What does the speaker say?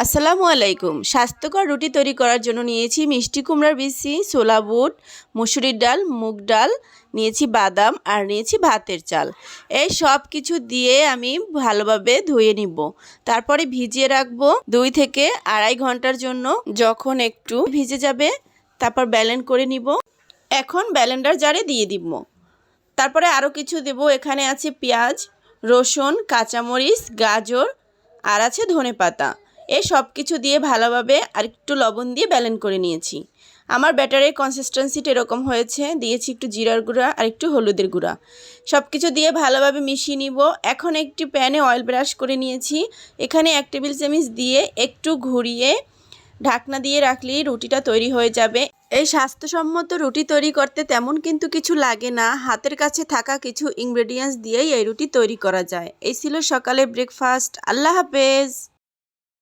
আসসালামু আলাইকুম। স্বাস্থ্যকর রুটি তৈরি করার জন্য নিয়েছি মিষ্টি কুমড়ার বিচি, ছোলা বুট, মসুরির ডাল, মুগ ডাল, নিয়েছি বাদাম আর নিয়েছি ভাতের চাল। এই সব কিছু দিয়ে আমি ভালোভাবে ধুয়ে নিব। তারপরে ভিজিয়ে রাখবো 2 থেকে আড়াই ঘন্টার জন্য। যখন একটু ভিজে যাবে তারপর ব্লেন্ড করে নিব। এখন ব্লেন্ডার জারে দিয়ে দিব। তারপরে আরও কিছু দেব। এখানে আছে পেঁয়াজ, রসুন, কাঁচামরিচ, গাজর আর আছে ধনেপাতা। এই সব কিছু দিয়ে ভালোভাবে আর একটু লবণ দিয়ে ব্লেন্ড করে নিয়েছি। আমার ব্যাটারের কনসিস্টেন্সিটা এরকম হয়েছে। দিয়েছি একটু জিরার গুঁড়া আর একটু হলুদের গুঁড়া। সব কিছু দিয়ে ভালোভাবে মিশিয়ে নিব। এখন একটি প্যানে অয়েল ব্রাশ করে নিয়েছি। এখানে 1 টেবিল চামচ দিয়ে একটু ঘুরিয়ে ঢাকনা দিয়ে রাখলেই রুটিটা তৈরি হয়ে যাবে। এই স্বাস্থ্যসম্মত রুটি তৈরি করতে তেমন কিন্তু কিছু লাগে না। হাতের কাছে থাকা কিছু ইনগ্রেডিয়েন্টস দিয়েই এই রুটি তৈরি করা যায়। এই ছিল সকালে ব্রেকফাস্ট। আল্লাহ হাফেজ।